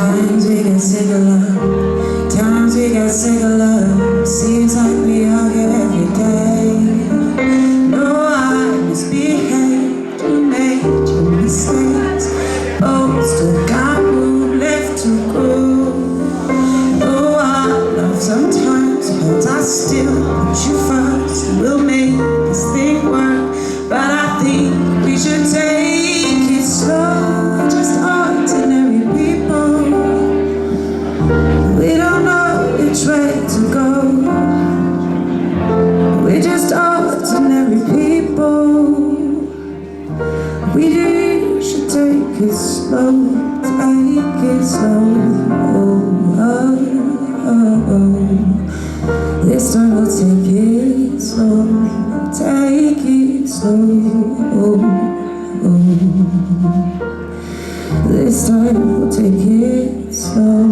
Times we get sick of love. Times we get sick of love. Seems like we argue every day. No, I misbehaved. You made your mistakes. Oh, still got room left to grow. No, our love sometimes hurts. I still put you first. We'll make this thing work, but I think we should take it slow. Just ordinary people. We don't know which way to go. We're just ordinary people. We should take it slow. Take it slow. Oh, oh, oh. This time we'll take it slow. Take it slow. Oh. This time we'll take it slow.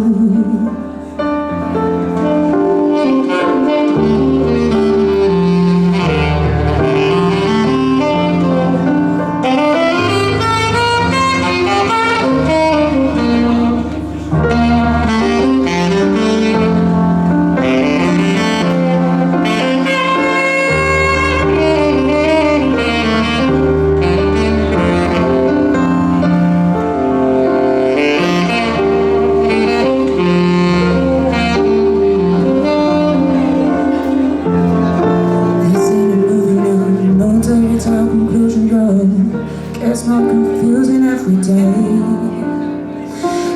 It's more confusing every day.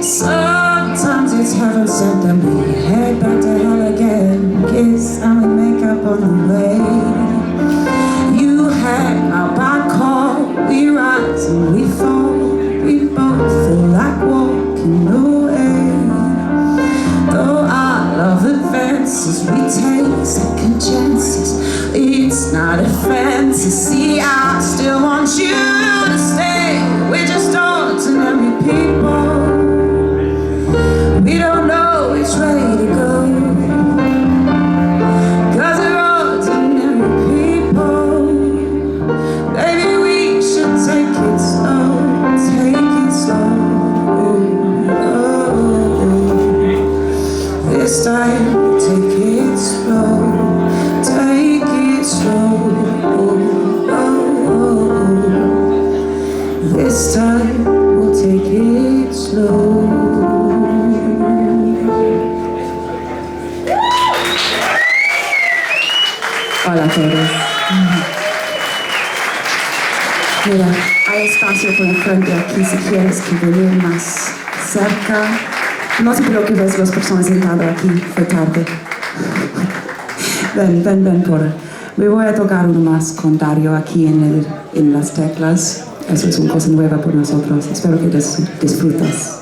Sometimes it's heaven sent, then we head back to hell again. Kiss and we make up on the way. You hang out by call, we rise and we fall. We both feel like walking away. Though our love advances, we take second chances. It's not a fantasy, I still want you to stay. We're just ordinary people. We don't know which way to go, 'cause we're ordinary people. Baby, we should take it slow. Take it slow. Oh. This time, take it slow. Take it slow. This time we'll take it slow. Hola a todos. Mira, hay espacio por enfrente aquí si quieres que venir más cerca. No te preocupes, las personas sentadas aquí, fue tarde. Ven, por. Me voy a tocar uno más con Dario aquí en las teclas. Eso es una cosa nueva por nosotros. Espero que disfrutes.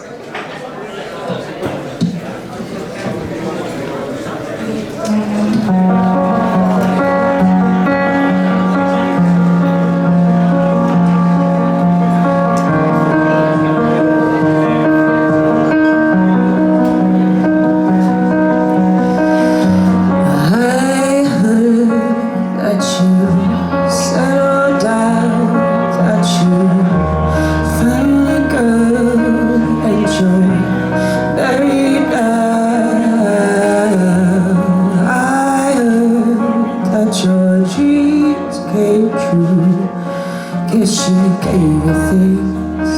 Guess she gave you things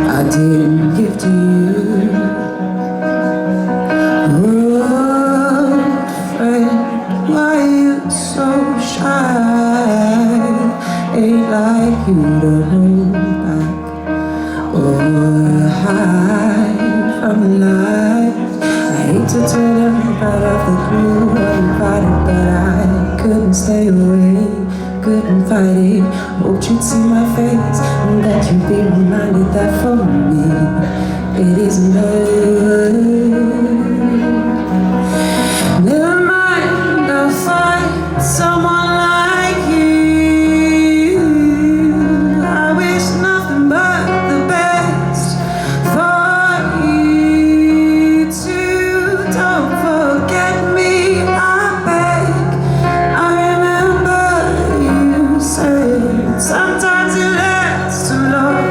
I didn't give to you. Oh, friend, why you so shy? Ain't like you to hold back or hide from life. I hate to turn everybody off the blue and invited, but I couldn't stay away. Couldn't fight it. Hoped you'd see my face and that you'd be reminded that for me it isn't over. Never mind, I'll find someone like you. I wish nothing but the best for you too. Don't forget me, I beg. I remember sometimes it lasts too long.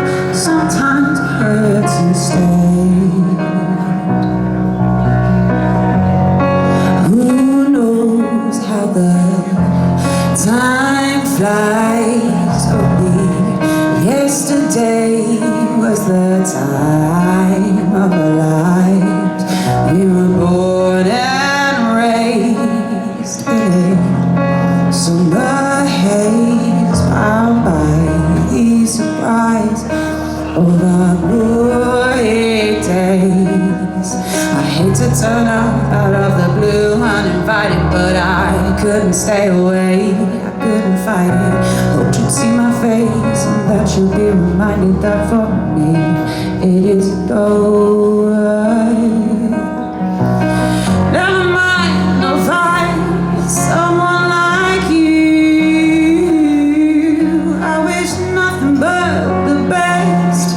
to turn up out of the blue uninvited, but I couldn't stay away, I couldn't fight it. Hoped you'd see my face and that you'd be reminded that for me it isn't alright. Never mind, I'll find someone like you. I wish nothing but the best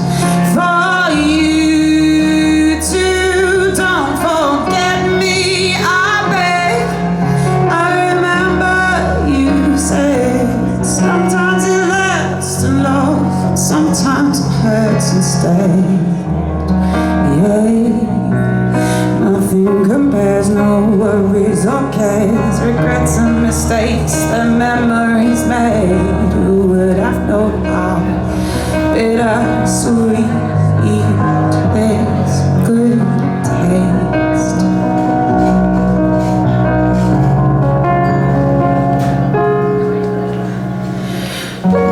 for you too. Don't forget me, I beg. I remember you said sometimes it lasts in love, sometimes it hurts instead. Yeah. Nothing compares, no worries or cares, regrets and mistakes, the memories made. Who would have known how bittersweet this could taste?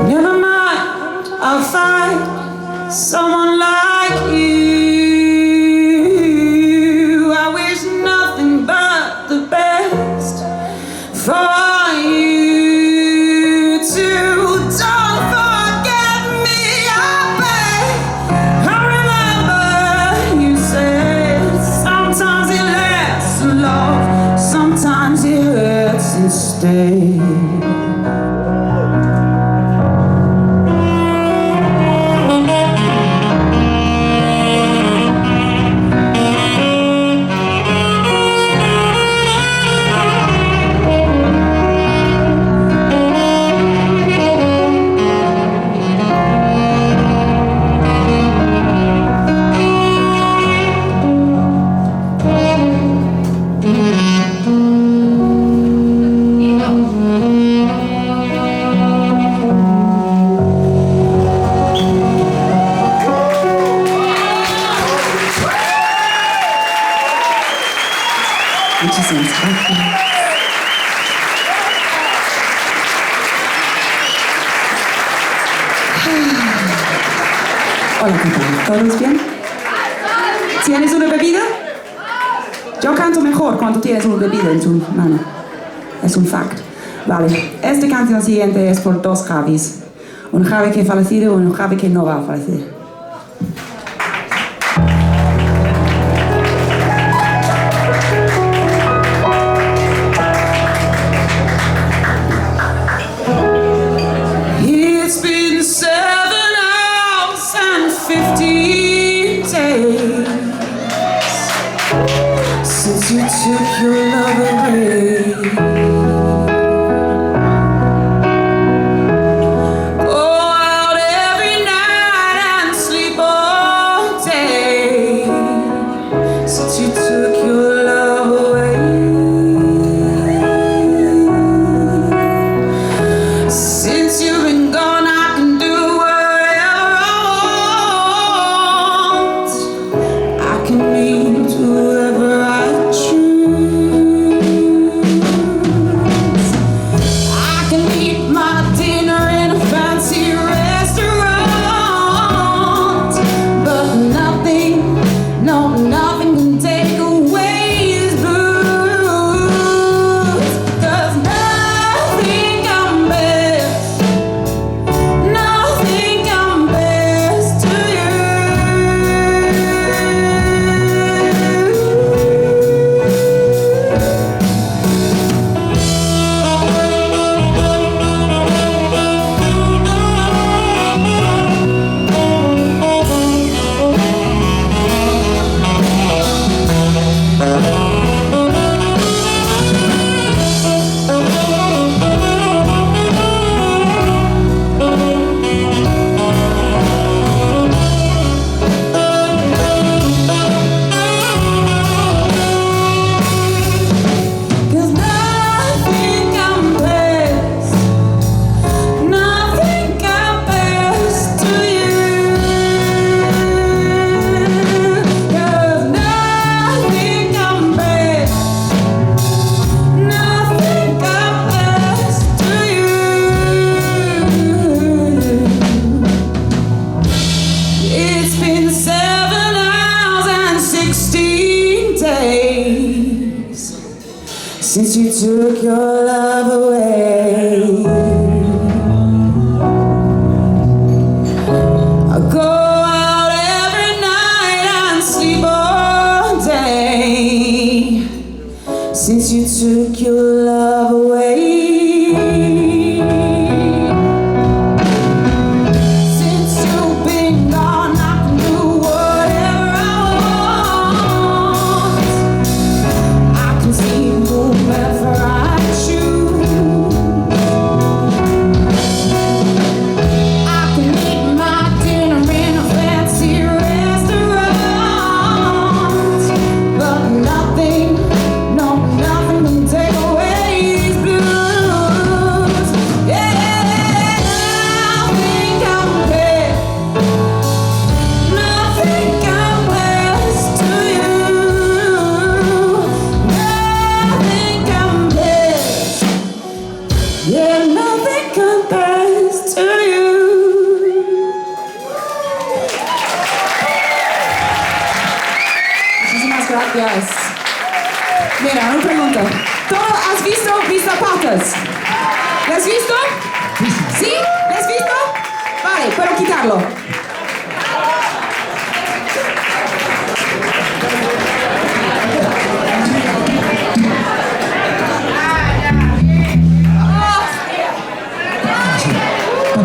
Never mind, I'll find someone like you. For you too, don't forget me, I beg. I remember you said sometimes it lasts in love, sometimes it hurts instead. Muchísimas gracias. Hola, ¿qué tal? ¿Todos bien? ¿Tienes una bebida? Yo canto mejor cuando tienes una bebida en tu mano. Es un fact. Vale, esta canción siguiente es por dos Javis. Un Javi que ha fallecido y un Javi que no va a fallecer. It's been 7 hours and 15 days since you took your love away. Go out every night and sleep all day since you took your love away. Since you've been gone, I can do whatever I want. I can meet whoever I choose. since you took your love away. I go out every night and sleep all day, since you took your love away. Yeah, nothing compares to you. Muchísimas gracias. Mira, una pregunta. ¿Tú has visto mis zapatos? ¿Las has visto? ¿Sí? ¿Las has visto? Vale, puedo quitarlo.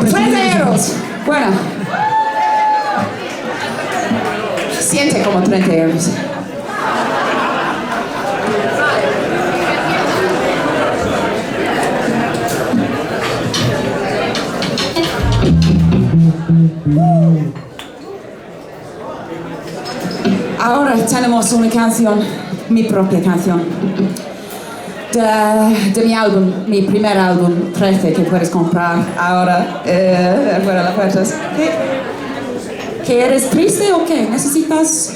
€30. Bueno. Siente como €30. Ahora tenemos una canción, mi propia canción, de mi álbum, mi primer álbum, 13, que puedes comprar ahora fuera de las puertas. ¿Qué eres triste o qué? ¿Necesitas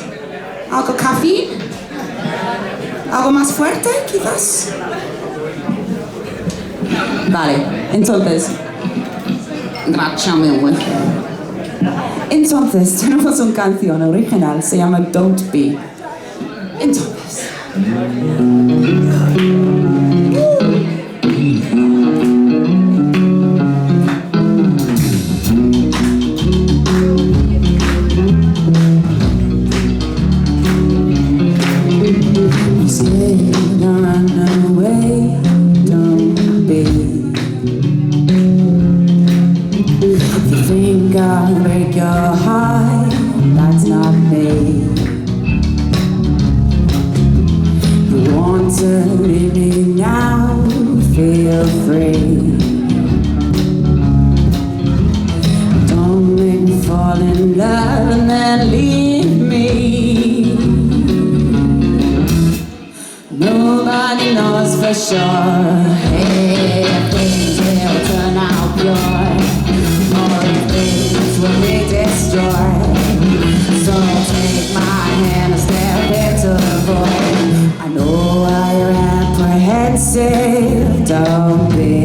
algo café? ¿Algo más fuerte, quizás? Vale, entonces, gracias mil. Entonces, tenemos una canción original, se llama Don't Be. Entonces. I'll break your heart, that's not me. You want to leave me now, feel free. Don't make me fall in love and then leave me. Nobody knows for sure, hey, things will turn out pure. Will be destroyed. So take my hand and step into the void. I know why you're apprehensive, don't be.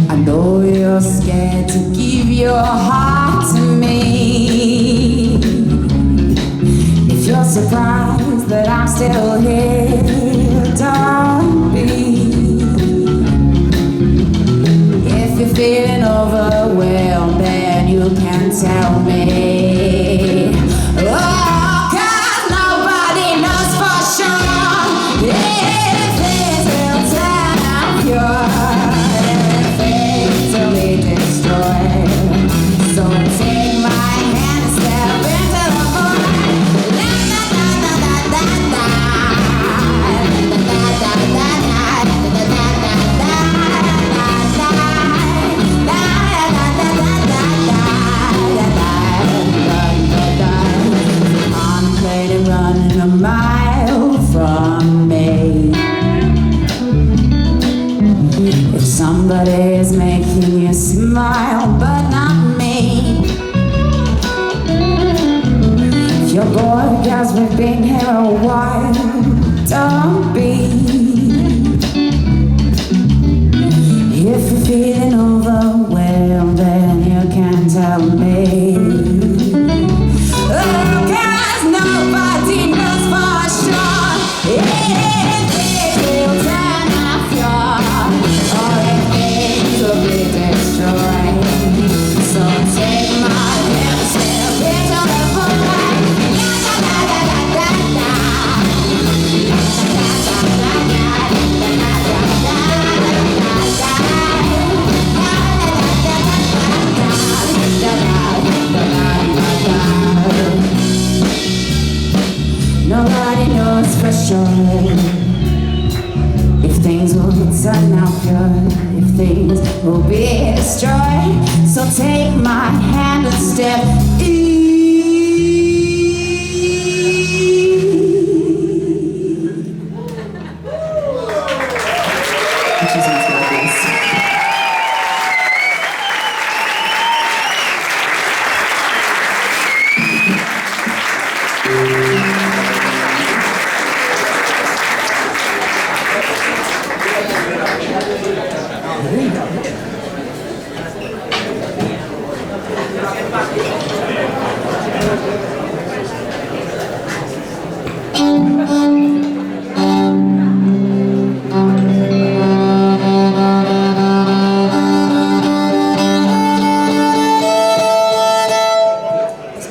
I know you're scared to give your heart to me. If you're surprised that I'm still here, don't be. If you're feeling overwhelmed, then you can tell me. Oh, 'cause nobody knows for sure if this will turn out pure. Everything to be destroyed. So take my hand and step into the void. La da da da da da da. Da da da da da da da da. Running a mile from me. If somebody is making you smile, but not me. If you're bored 'cause we've been here a while, don't be. If you're feeling overwhelmed, then you can tell me. Oh, 'cause nobody knows for sure. Yeah. special. If things will turn out good, if things will be destroyed, so take my hand and step in.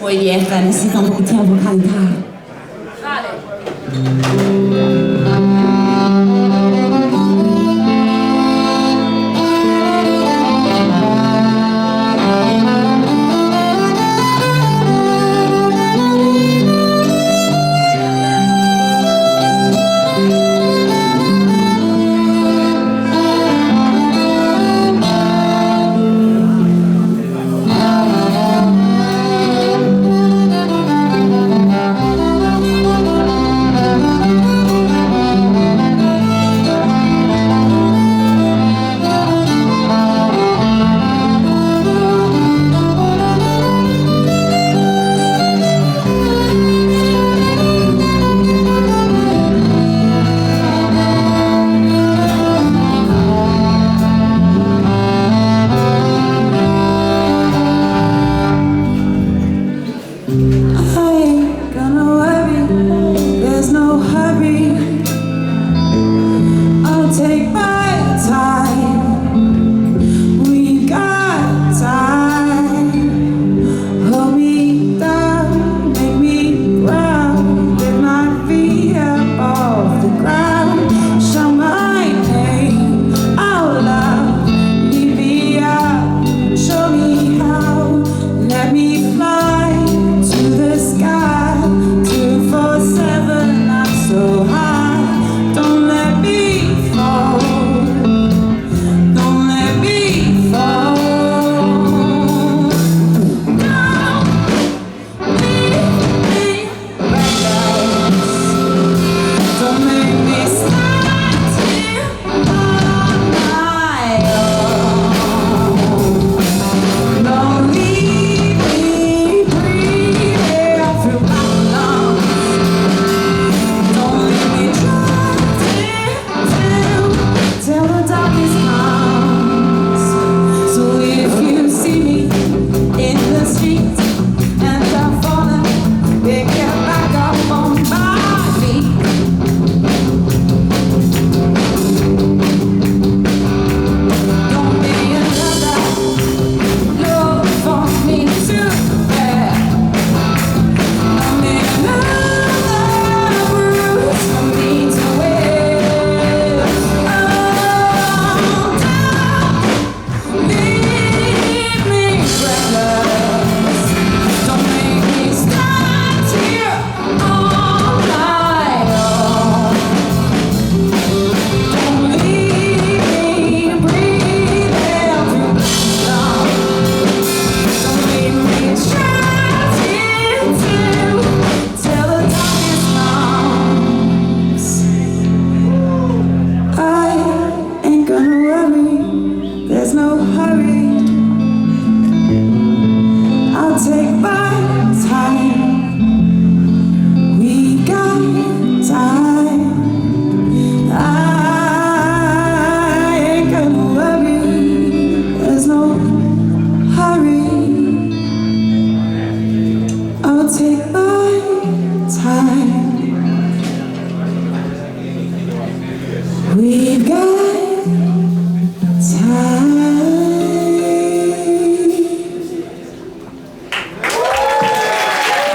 Muy bien, necesito un poquito de vocalidad. We've got time.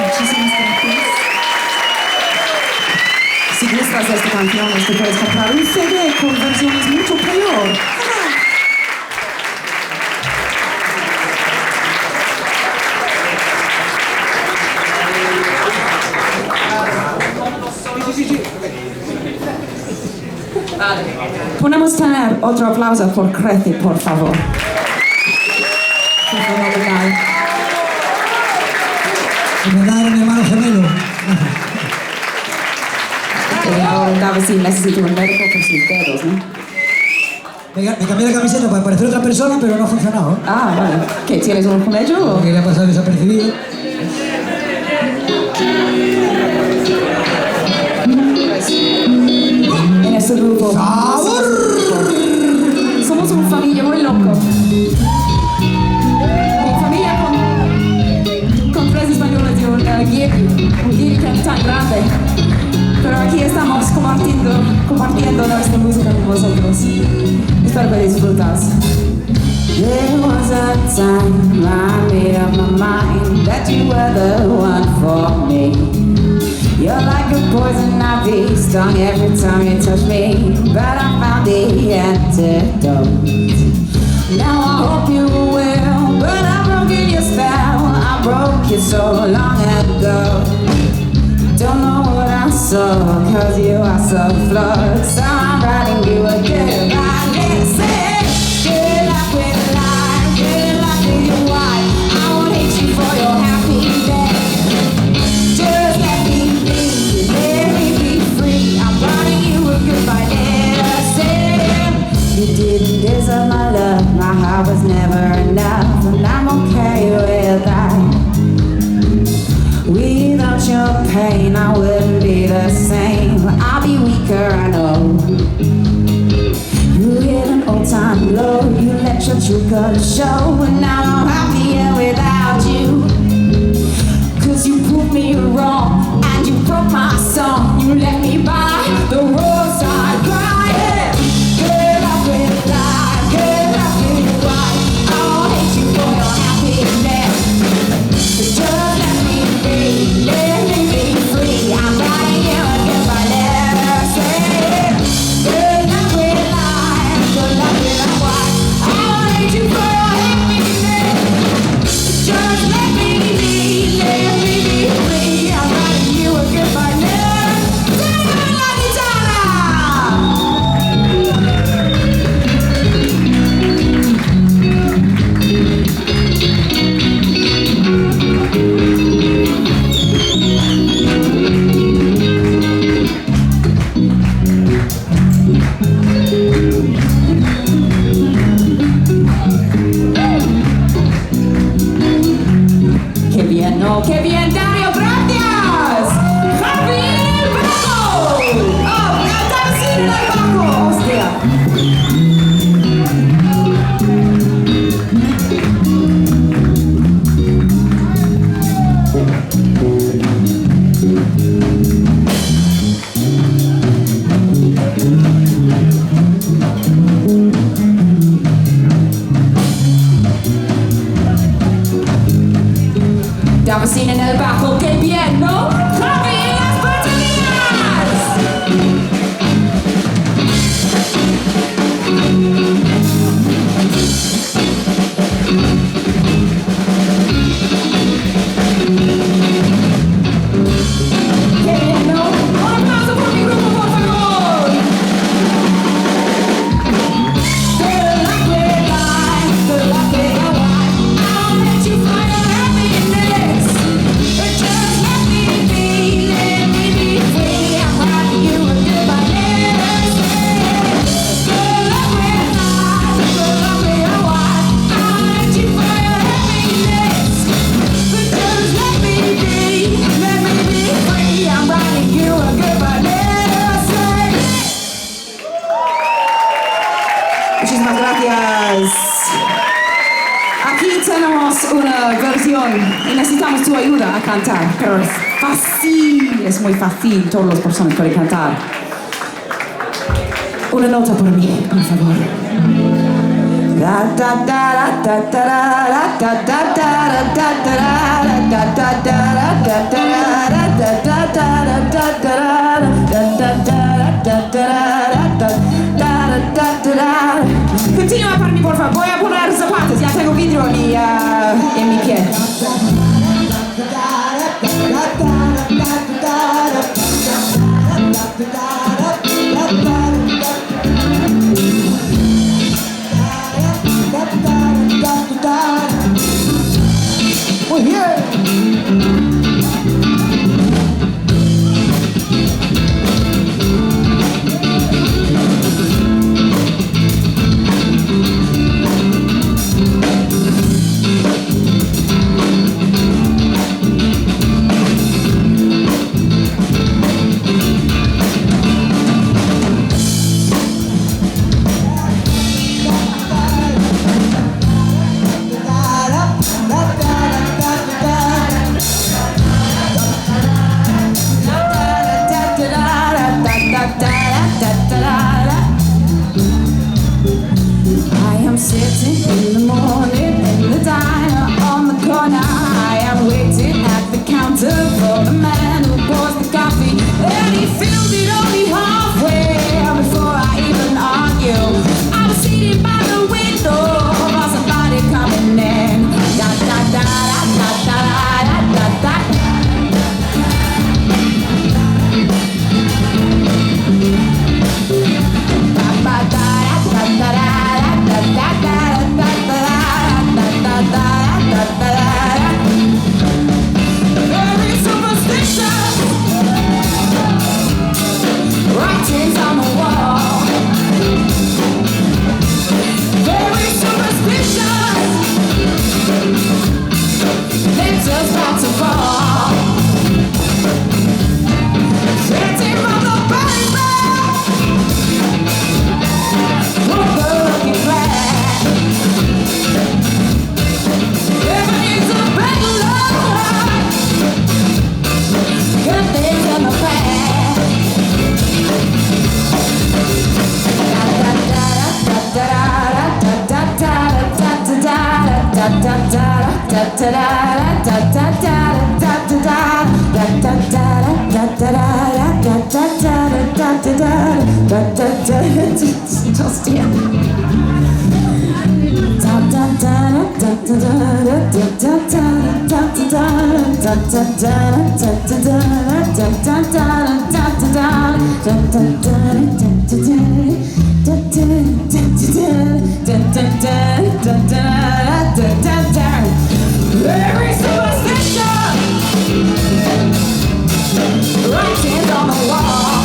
Muchísimas gracias. Si gustas esta canción, te puedes comprar un CD con versiones mucho peor. Sí. Vale. Podemos tener otro aplauso por Creci, por favor. Qué fenomenal. Fenomenal, mi hermano gemelo. Ahora David sí necesita un médico por sus dedos, ¿no? Me cambié la camiseta para parecer otra persona, pero no ha funcionado. Ah, vale. ¿Qué, tienes un colegio o...? Porque le ha pasado desapercibido. En este grupo... ¡Sabor! Somos una familia muy loco. Mi familia con tres españoles y un dirigente tan grande. Pero aquí estamos compartiendo nuestra música con vosotros. Espero que disfrutas. There was a time I made up my mind that you were the one for me. You're like a poison ivy, stung every time you touch me. But I found the antidote. Now I hope you will, but I've broken your spell. I broke you so long ago. Don't know what I saw, cause you are so flawed. So I'm writing you a goodbye. Listen, good luck with life, good luck with your wife. I won't hate you for your happiness. Just let me be free. I'm writing you a goodbye letter. Say, you didn't deserve my love, my heart was never enough. And I'm okay with that. Without your pain, I wouldn't be the same. I'll be weaker, I know. You hit an old-time low. You let your true colors show. And now I'm happier without you. Cause you proved me wrong, and you broke my song. You left me by the roadside crying. Good luck with life, good luck with life. I won't hate you for your happiness. Just let me be free. I'm writing you a goodbye letter. Say, good luck with life, good luck with a wife. I won't hate you for your happiness. Just let me be free. I'm writing you a goodbye letter. Say, la guitarra. Qué bien, ¿no? ¡Qué bien, Dario! ¡Gracias! ¡Javi Bajo! ¡Oh, cantar sin el bajo! ¡Hostia! David en el bajo, qué bien, ¿no? ¡Javi en las baterías! ¡Qué bien, ¿no? ¡Un aplauso por mi grupo, por favor! Good luck with life, good luck with your wife. I'll let you find your happiness. Just let me be free. I'm writing you a goodbye letter. Good luck with life, good luck with your wife. I'll let you find your happiness. Just let me be free. I'm writing you a goodbye letter. Muchísimas gracias. Aquí tenemos una versión y necesitamos tu ayuda a cantar, pero es fácil, es muy fácil, todas las personas pueden cantar. Una nota por mí, por favor. Continúa para mí, por favor. Voy a poner zapatos. Ya tengo vidrio en mi pie. for the man who pours the coffee, and he fills it only halfway before I even argue. I was sitting by the window while somebody coming in. Da da da da da da da da da. Da da da da da da da da da da. Very superstitious writings on the wall. Very superstitious letters about to fall. Sitting from the baby with the looking glass. Heaven is a big love. Good things in the past. Just here. Very superstitious writings on the wall.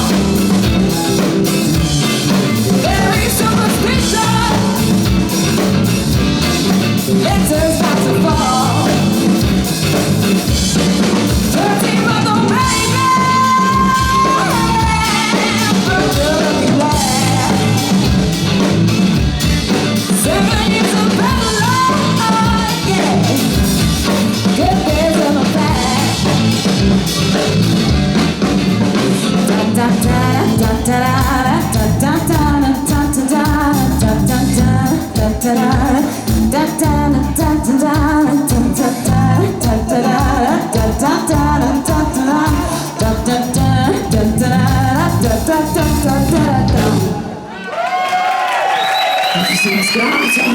Very superstitious letters about to fall. Dirty mother baby, virtual looking glass. 7 years of better life, yeah. Good things in the past. Da da da da da da da da da da da da da Muchísimas gracias.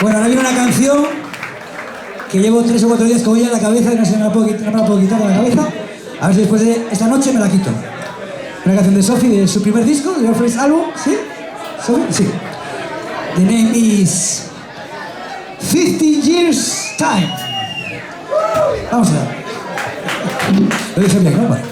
Bueno, ahora viene una canción que llevo 3 o 4 días con ella en la cabeza y no me la puedo quitar de la cabeza. A ver si después de esta noche me la quito. Una canción de Sophie de su primer disco, de Your First Album, ¿sí? ¿Sophie? Sí. The name is 50 Years Time. Vamos a ver. Lo dije bien, ¿no? Vale.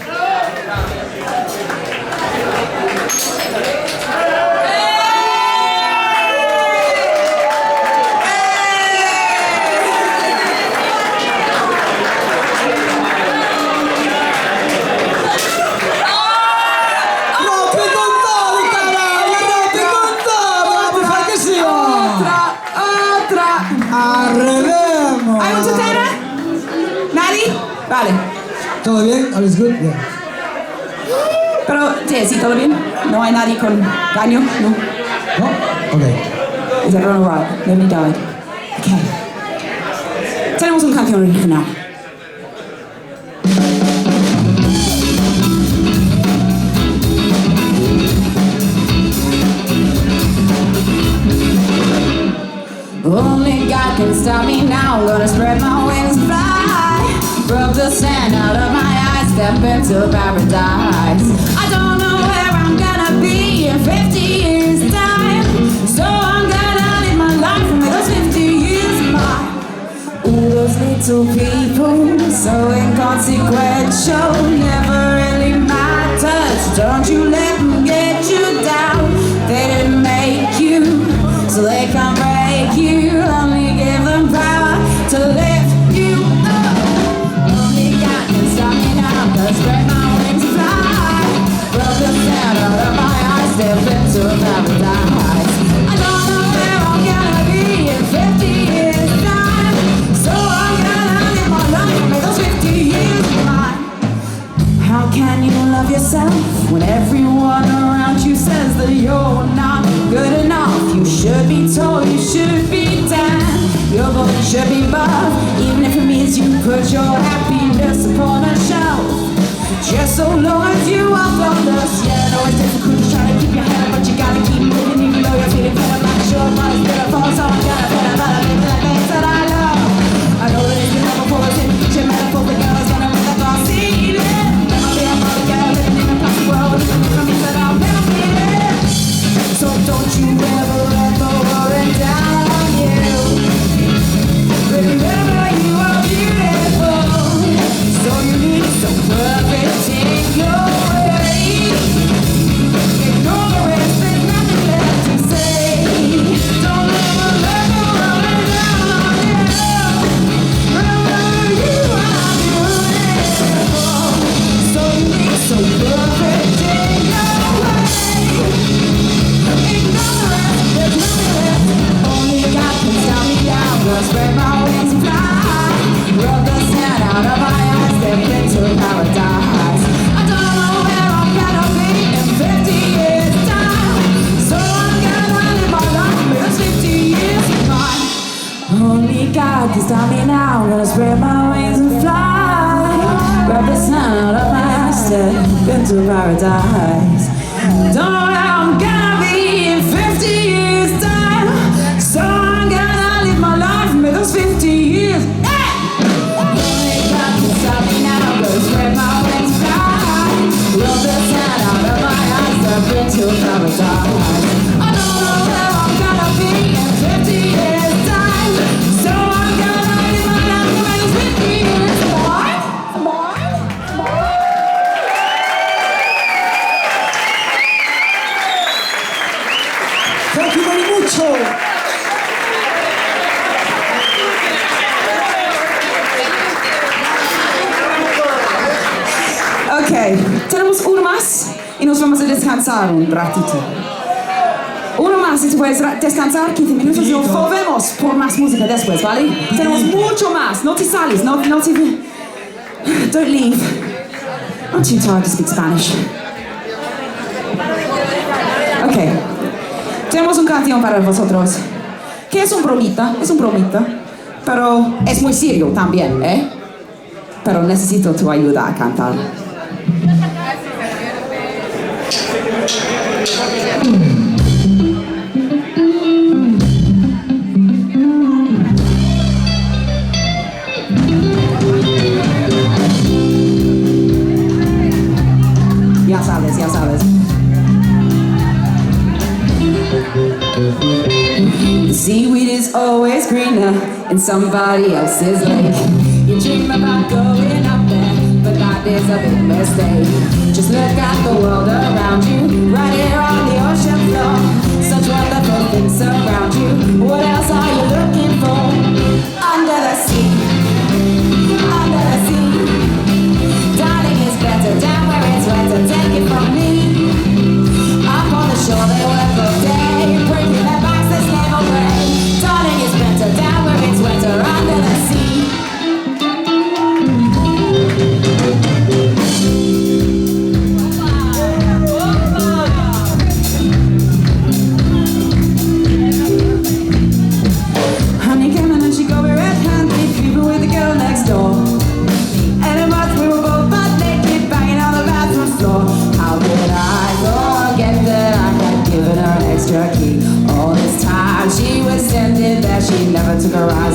¡Arrebemos! ¿Hay mucho tela? ¿Nadie? Vale. ¿Todo bien? ¿All is good? Yeah. Pero, sí, ¿todo bien? ¿No hay nadie con daño? ¿No? ¿No? Ok. Is everyone alright? Nobody died? Okay. Tenemos una canción original. Only God can stop me now. I'm gonna spread my wings and fly. Rub the sand out of my eyes. Step into paradise. I don't know where I'm gonna be in 50 years time. So I'm gonna live my life for those 50 years of mine. All those little people, so inconsequential, never really matters. Don't you let them get you down. They didn't make you, so they can't break you. Only give them power to lift you up. Only God can stop me now. Gonna spread my wings and fly. Rub the sand out of my eyes. Step into paradise. I don't know where I'm gonna be in 50 years time. So I'm gonna live my life for those 50 years of mine. How can you love yourself when everyone around you says that you're should be both, even if it means you put your happiness upon a shelf. Just so long as you are flawless. Yeah, I know it's difficult to try to keep your head up, but you gotta keep moving even though you're feeling better. Like sure, but it's beautiful, so I'm gonna better the things that I love. I know that it's been up before, it's in your metaphor, but girl, it's gonna make the car see it. Never be a mother girl living in a plastic world, it's gonna come that I'll never be it. So don't you ever let the world down on you. Remember you are beautiful, so you need some perfect in your way. Ignore the rest, there's nothing left to say. Don't ever let the world down on you. Remember you are beautiful, so you need some perfect in your way. Ignore the rest, there's nothing left. Only God can stop me down, gonna spread my wings and fly. Rub the sand out of my eyes, step into paradise. I don't know where I'm gonna be in 50 years time, so I'm gonna live my life with 50 years in mind. Only God can stop me now, gonna spread my wings and fly. Rub the sand out of my eyes, step into paradise. Don't know where I'm gonna be in 50 years time, so I'm gonna live my life with those 50 years. Only God can stop me now, gonna spread my wings fly. Rub the sand out of my eyes, step into paradise. I don't know where I'm gonna be in 50 years time, so I'm gonna live my life with those 50 years. Thank you very mucho. Ok, tenemos uno más y nos vamos a descansar un ratito. Uno más y te puedes descansar 15 minutos y nos volvemos por más música después, ¿vale? Tenemos mucho más, no te sales, no te... Don't leave. I'm too tired to speak Spanish. Ok, tenemos una canción para vosotros, que es un bromita, pero es muy serio también, ¿eh? Pero necesito tu ayuda a cantar. Ya sabes, ya sabes. The seaweed is always greener in somebody else's lake. You dream about going up there, but that is a big mistake. Just look at the world around you, right here on the ocean floor. Such wonderful things surround you. What else are you looking for? Under the sea, under the sea. Darling, it's better down where it's wetter. Take it from me. Up on the shore they work all day, breaking their backs, they slave away. Darling, it's better down where it's wetter. Under the sea. Honey came in and she got me red-handed, creeping with the girl next door. And in March we were both butt naked, banging on the bathroom floor. How could I forget that I had given her an extra key? All this time she was standing there, she never took her eyes